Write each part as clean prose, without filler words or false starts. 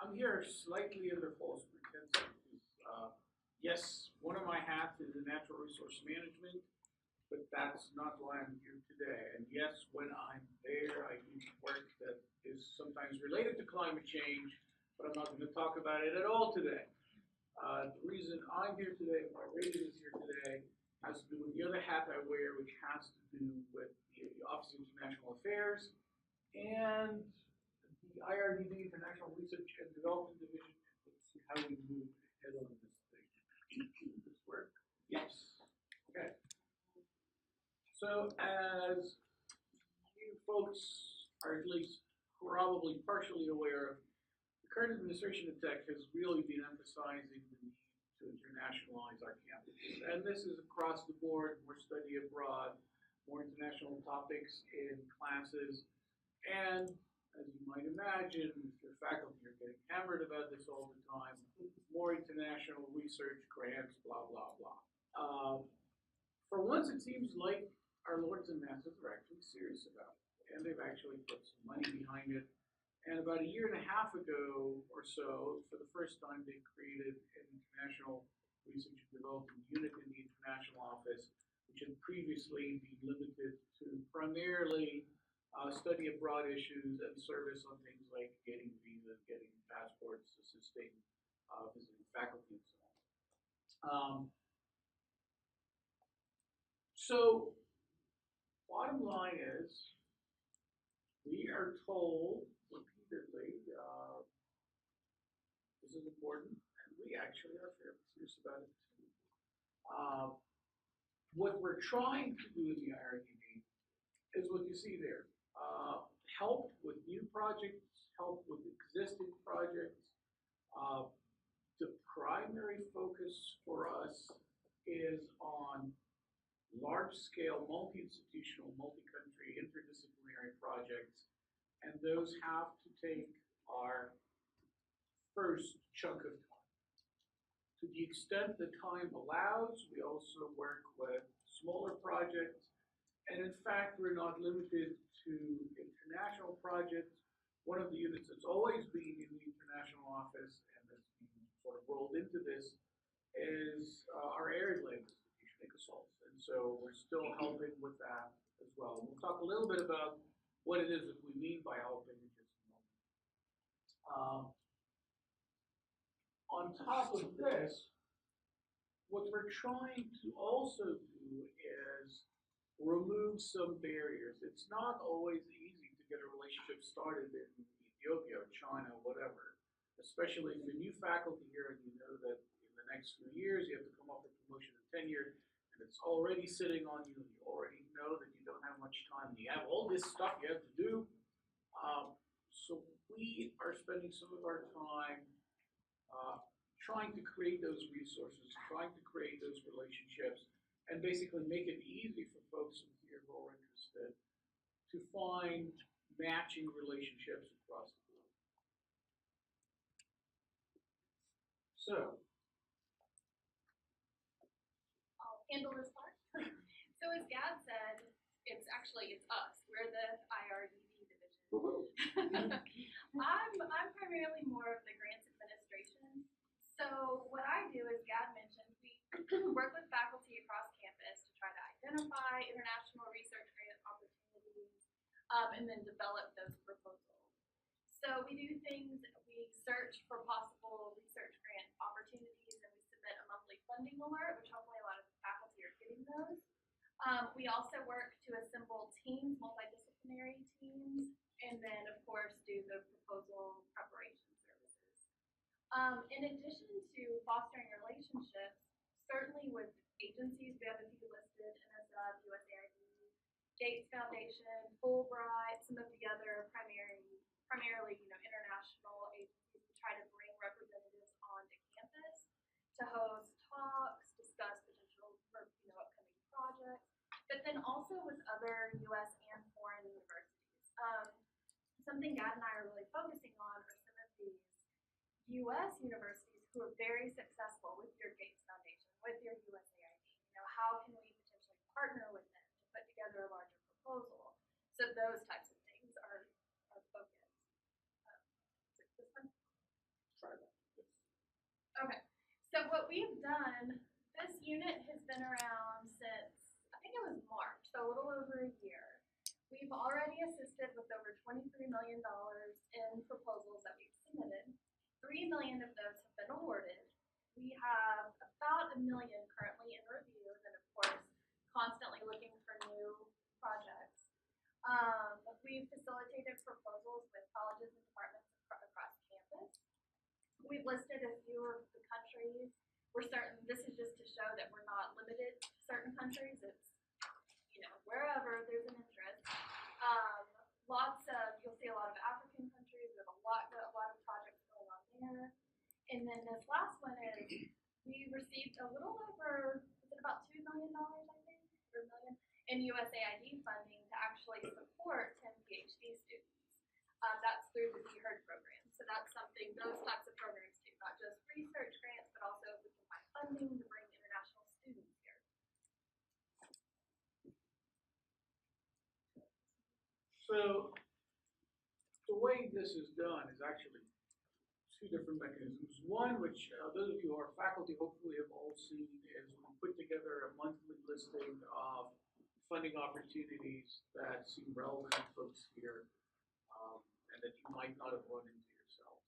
I'm here slightly under false pretenses. Yes, one of my hats is in natural resource management, but that's not why I'm here today. And yes, when I'm there, I do work that is sometimes related to climate change, but I'm not going to talk about it at all today. The reason I'm here today, why Reagan is here today, has to do with the other hat I wear, which has to do with the Office of International Affairs and the IRDD, International Research and Development Division. Let's see how we move ahead on this thing. Does this work? Yes. Okay. So as you folks are at least probably partially aware of, the current administration of tech has really been emphasizing the need to internationalize our campuses. And this is across the board, more study abroad, more international topics in classes. And as you might imagine, your faculty are getting hammered about this all the time. More international research grants, blah, blah, blah. For once, it seems like our lords and masters are actually serious about it. And they've actually put some money behind it. And about a year and a half ago or so, for the first time, they created an international research and development unit in the international office, which had previously been limited to primarily study abroad issues and service on things like getting visas, getting passports, assisting visiting faculty, and so on. So, bottom line is, we are told repeatedly, this is important, and we actually are fairly serious about it too. What we're trying to do in the IRDD is what you see there. Help with new projects, help with existing projects. The primary focus for us is on large-scale, multi-institutional, multi-country, interdisciplinary projects, and those have to take our first chunk of time. To the extent the time allows, we also work with smaller projects, and in fact, we're not limited to international projects. One of the units that's always been in the international office and that's been sort of rolled into this is our arid land institution, ICASOLS. And so we're still helping with that as well. We'll talk a little bit about what it is that we mean by helping in just a moment. On top of this, what we're trying to also do is remove some barriers. It's not always easy to get a relationship started in Ethiopia or China, whatever, especially if you're new faculty here and you know that in the next few years you have to come up with promotion and tenure, and it's already sitting on you, and you already know that you don't have much time, and you have all this stuff you have to do. So we are spending some of our time trying to create those resources, trying to create those relationships, and basically make it easy for folks here who are interested to find matching relationships across the board. So, I'll handle this part. So as Gad said, it's us. We're the IRDD division. I'm primarily more of the grants administration. So what I do, as Gad mentioned, we work with faculty across campus to try to identify international research grant opportunities and then develop those proposals. So we do things, we search for possible research grant opportunities, and we submit a monthly funding alert, which hopefully a lot of the faculty are getting those. We also work to assemble teams, multidisciplinary teams, and then of course do the proposal preparation services. In addition to fostering relationships, certainly with agencies, we have a few listed: NSF, USAID, Gates Foundation, Fulbright, some of the other primarily international agencies. We try to bring representatives onto campus to host talks, discuss potential for upcoming projects, but then also with other U.S. and foreign universities. Something Gad and I are really focusing on are some of these U.S. universities who are very successful with your Gates Foundation, with your USAID. How can we potentially partner with them to put together a larger proposal? So those types of things are focused. we've done, this unit has been around since, I think it was March, so a little over a year. We've already assisted with over $23 million in proposals that we've submitted. 3 million of those have been awarded. We have about 1 million currently in review, and then of course, constantly looking for new projects. We've facilitated proposals with colleges and departments across campus. We've listed a few of the countries. We're certain, this is just to show that we're not limited to certain countries. It's, wherever there's an interest. You'll see a lot of African countries. There's a lot of projects going on there. And then this last one is, we received a little over, is it about $2 million, I think, or $1 million, in USAID funding to actually support 10 PhD students. That's through the Heard program. So that's something, those types of programs do, not just research grants, but also if we can find funding to bring international students here. So the way this is done is actually two different mechanisms. One, which those of you who are faculty hopefully have all seen, is we put together a monthly listing of funding opportunities that seem relevant to folks here and that you might not have run into yourselves.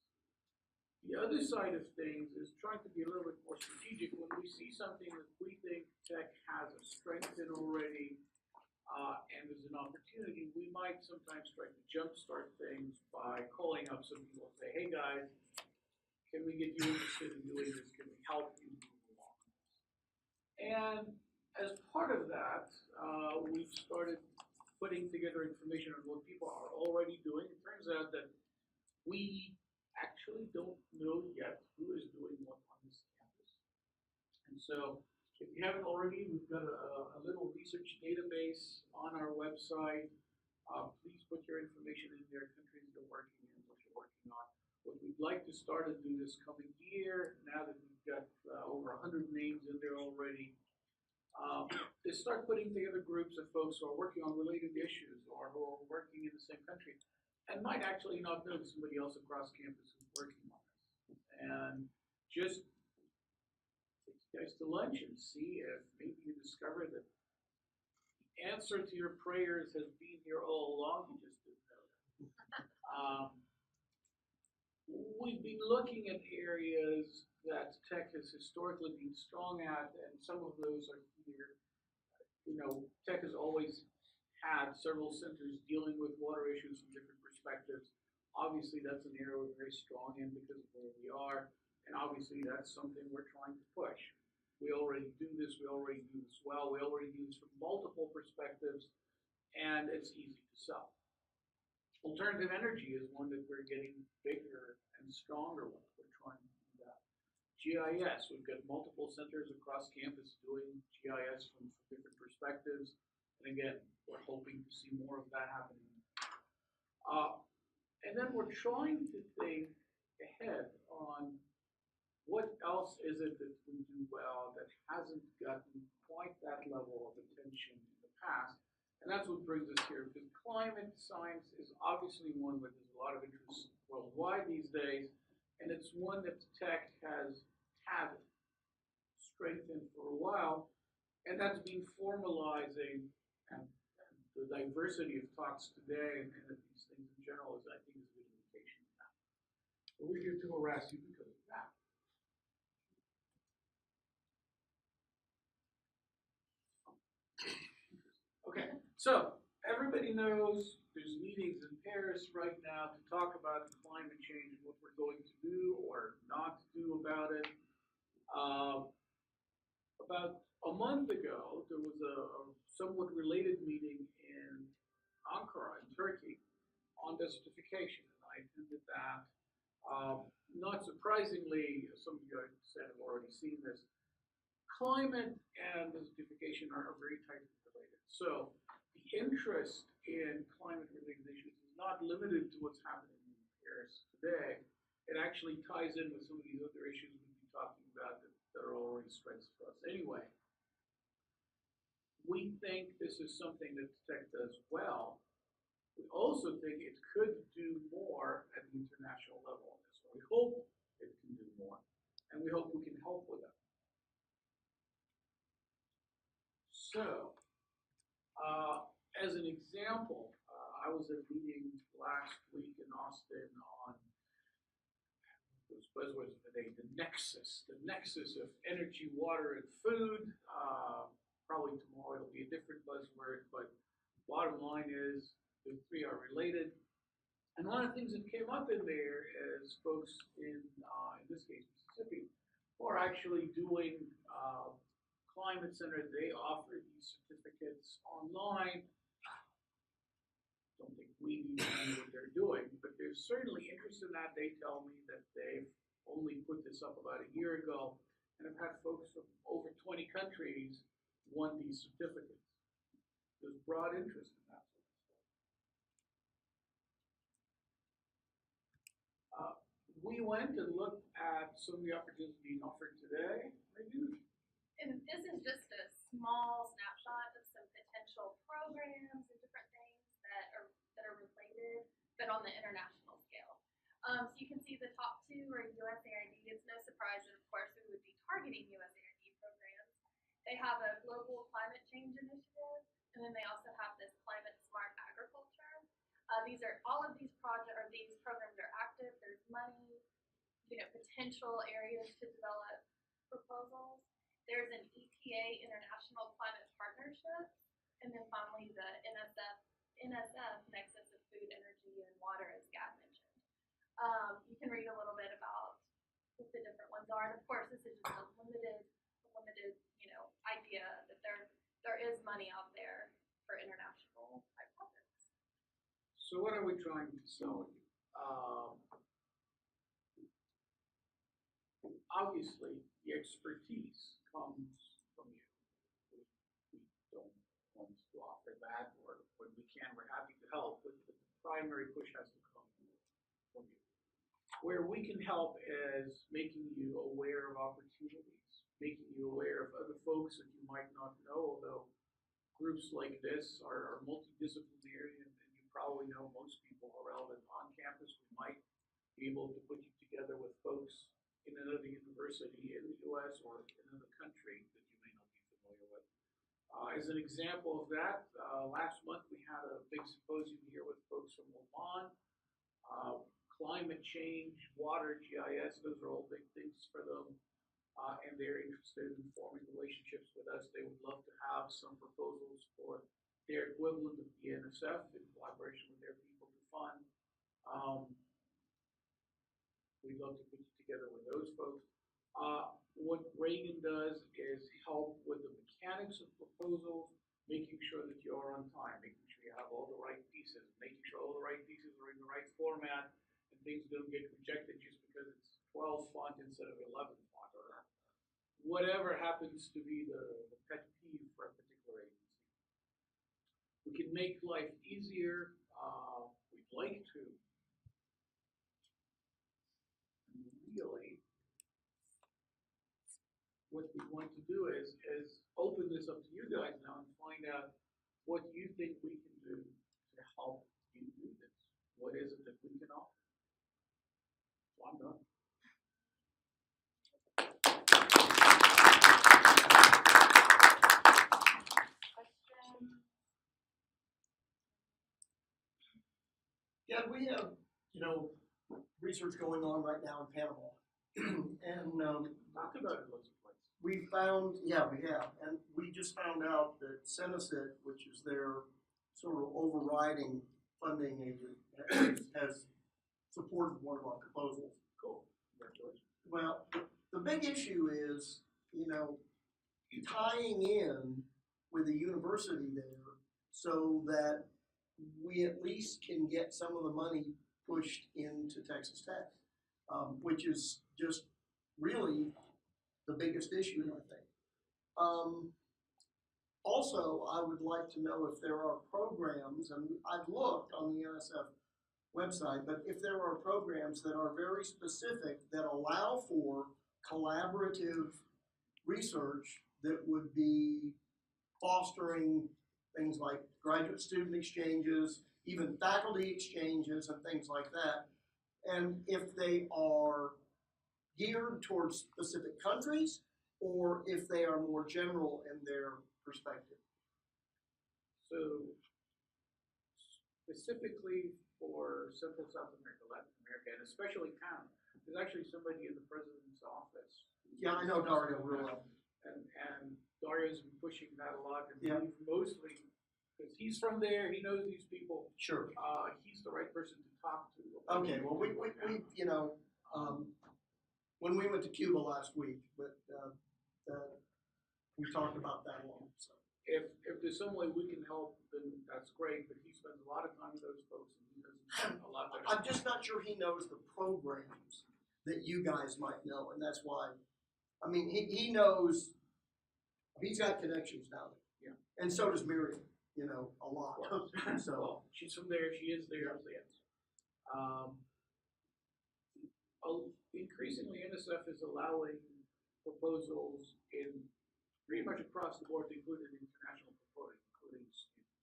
The other side of things is trying to be a little bit more strategic. When we see something that we think tech has a strength in already, and there's an opportunity, we might sometimes try to jumpstart things by calling up some people and say, hey guys, can we get you interested in doing this? Can we help you move along? And as part of that, we've started putting together information on what people are already doing. It turns out that we actually don't know yet who is doing what on this campus. And so if you haven't already, we've got a little research database on our website. Please put your information in there, countries you're working in, what you're working on. What we'd like to start to do this coming year, now that we've got over 100 names in there already, is start putting together groups of folks who are working on related issues or who are working in the same country and might actually not know somebody else across campus who's working on this. And just guys to lunch and see if maybe you discover that the answer to your prayers has been here all along, you just didn't know that. We've been looking at areas that tech has historically been strong at, and some of those are here. Tech has always had several centers dealing with water issues from different perspectives. Obviously, that's an area we're very strong in because of where we are, and obviously that's something we're trying to push. We already do this well, we already do this from multiple perspectives, and it's easy to sell. Alternative energy is one that we're getting bigger and stronger with. We're trying to do that. GIS, we've got multiple centers across campus doing GIS from different perspectives, and again, we're hoping to see more of that happening. And then we're trying to think ahead on what else is it that we do well that hasn't gotten quite that level of attention in the past? And that's what brings us here, because climate science is obviously one where there's a lot of interest worldwide these days, and it's one that tech has had strength in for a while, and that's been formalizing, and the diversity of talks today and of these things in general is, I think, is a good indication of that. But we're here to harass you because of that. Okay, so everybody knows there's meetings in Paris right now to talk about climate change and what we're going to do or not do about it. About a month ago, there was a somewhat related meeting in Ankara, in Turkey, on desertification, and I attended that. Not surprisingly, some of you I said have already seen this, climate and desertification are very tightly related. So the interest in climate-related issues is not limited to what's happening in Paris today. It actually ties in with some of these other issues we've been talking about that are already strengths for us. Anyway, we think this is something that tech does well. We also think it could do more at the international level on this one. We hope it can do more, and we hope we can help with that. example, I was at a meeting last week in Austin on those buzzwords of the day, the nexus of energy, water, and food. Probably tomorrow it'll be a different buzzword, but bottom line is the three are related. And one of the things that came up in there is folks in this case, Mississippi, who are actually doing climate center. They offer these certificates online. Don't think we need to know what they're doing, but there's certainly interest in that. They tell me that they've only put this up about a year ago and have had folks from over 20 countries won these certificates. There's broad interest in that sort of stuff. We went and looked at some of the opportunities being offered today. And this is just a small snapshot of some potential programs and different things that are related, but on the international scale. So you can see the top two are USAID. It's no surprise that, of course, we would be targeting USAID programs. They have a global climate change initiative, and then they also have this climate smart agriculture. All of these projects or these programs are active. There's money, potential areas to develop proposals. There's an EPA International Climate Partnership, and then finally the NSF Nexus of Food, Energy, and Water, as Gad mentioned. You can read a little bit about what the different ones are, and of course, this is just a limited, idea that there is money out there for international type projects. So what are we trying to sell you? Obviously, the expertise comes from you. We don't want to offer that, or when we can, we're happy to help, but the primary push has to come from you. Where we can help is making you aware of opportunities, making you aware of other folks that you might not know, although groups like this are multidisciplinary, and you probably know most people are relevant on campus. We might be able to put you together with folks in another university in the US or in another country that you may not be familiar with. As an example of that, last month we had a big symposium here with folks from Oman. Climate change, water, GIS, those are all big things for them. And they're interested in forming relationships with us. They would love to have some proposals for their equivalent of the NSF in collaboration with their people to fund. We'd love to put you together with those folks. What Reagan does is help with the mechanics of proposals, making sure that you are on time, making sure you have all the right pieces, making sure all the right pieces are in the right format, and things don't get rejected just because it's 12 font instead of 11 font, or whatever happens to be the pet peeve for a particular agency. We can make life easier. We'd like to. Really, what we want to do is open this up to you guys now and find out what you think we can do to help you do this. What is it that we can offer? So I'm done. Yeah, we have, research going on right now in Panama. And Talk about it, Elizabeth. we found, yeah, we have. And we just found out that CSC, which is their sort of overriding funding agent, has supported one of our proposals. Cool. Congratulations. Well, the big issue is, tying in with the university there so that we at least can get some of the money pushed into Texas Tech, which is just really the biggest issue, I think. Also, I would like to know if there are programs, and I've looked on the NSF website, but if there are programs that are very specific that allow for collaborative research that would be fostering things like graduate student exchanges, even faculty exchanges and things like that. And if they are geared towards specific countries or if they are more general in their perspective. So specifically for Central South America, Latin America, and especially Canada. There's actually somebody in the president's office. Yeah, I know Dario real well. And Dario's been pushing that a lot, and Yeah. we've mostly, because he's from there, he knows these people. Sure. He's the right person to talk to. Okay, well, we you know, when we went to Cuba last week, but we talked about that a lot, so. If there's some way we can help, then that's great, but he spends a lot of time with those folks, and he doesn't a lot better. I'm just not sure he knows the programs that you guys might know, and that's why, I mean, he knows, he's got connections down there. Yeah. And so does Miriam, you know, a lot. So, Well, she's from there, she is there, yes. Increasingly, NSF is allowing proposals in pretty much across the board to include an international proposal, including students.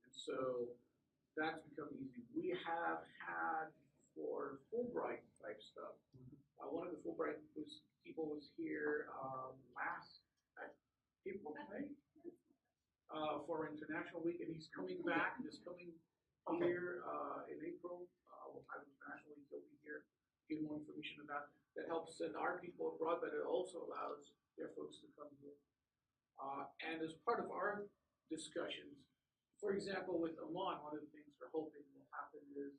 And so that's become easy. We have had for Fulbright type stuff. One of the Fulbright people was here last April, May, for International Week, and he's coming back this coming year in April. We'll have International Week. He'll be here, give more information about that helps send our people abroad, but it also allows their folks to come here. And as part of our discussions, for example, with Oman, one of the things we're hoping will happen is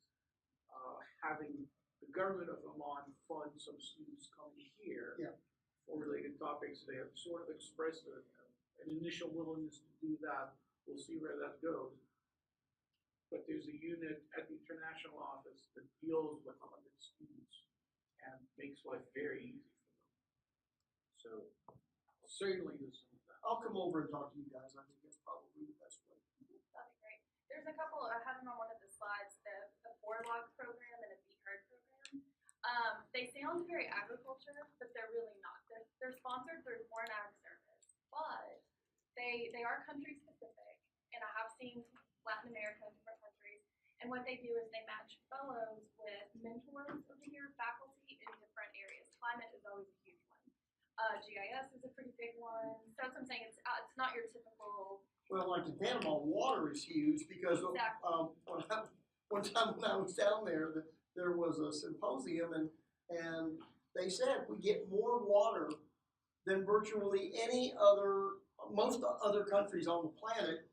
having the government of Oman fund some students coming here for related topics. They have sort of expressed an initial willingness to do that. We'll see where that goes. But there's a unit at the international office that deals with 100 students and makes life very easy for them. So certainly there's some of that. I'll come over and talk to you guys. I think that's probably the best way. That'd be great. There's a couple, I have them on one of the slides, the Boardwalk program and a Beat Herd program. They sound very agriculture, but they're really not. They're sponsored through Foreign Ag Service, but they are country specific, and I have seen Latin America and different countries, and what they do is they match fellows with mentors over here, faculty in different areas. Climate is always a huge one. GIS is a pretty big one. So that's what I'm saying, it's not your typical. Well, like in Panama, water is huge because Exactly. one time when I was down there, there was a symposium and they said we get more water than virtually most other countries on the planet,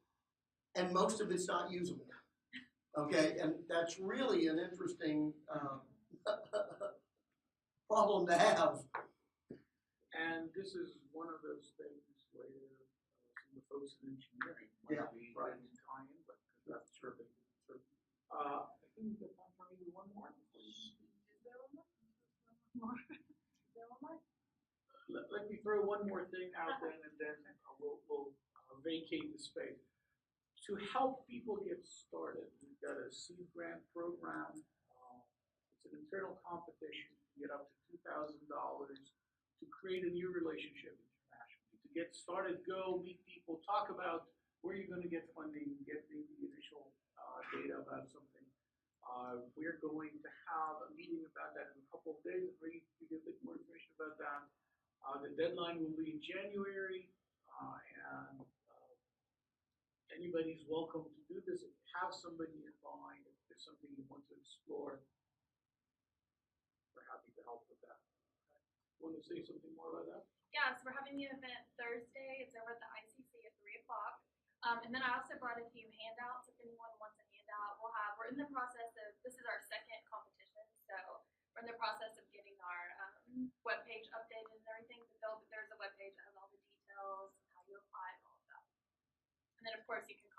and most of it's not usable. Okay, and that's really an interesting problem to have. And this is one of those things where some of the folks in engineering might be right. ready to tie in, but that's true. I think the time for maybe one more. Is there one more? Let me throw one more thing out then, and then we'll vacate the space. To help people get started, we've got a seed grant program. It's an internal competition to get up to $2,000 to create a new relationship internationally. To get started, go meet people, talk about where you're going to get funding, get the initial data about something. We're going to have a meeting about that in a couple of days. We're going to give a bit more information about that. The deadline will be in January, and anybody's welcome to do this. If you have somebody in mind, if there's something you want to explore, we're happy to help with that. Want to say something more about that? Yeah, so we're having the event Thursday. It's over at the ICC at 3 o'clock. And then I also brought a few handouts if anyone wants a handout. We're in the process of, this is our second competition, so we're in the process of getting our webpage updated and everything. But there's a webpage that has all the details, how you apply, and all of that. And then of course you can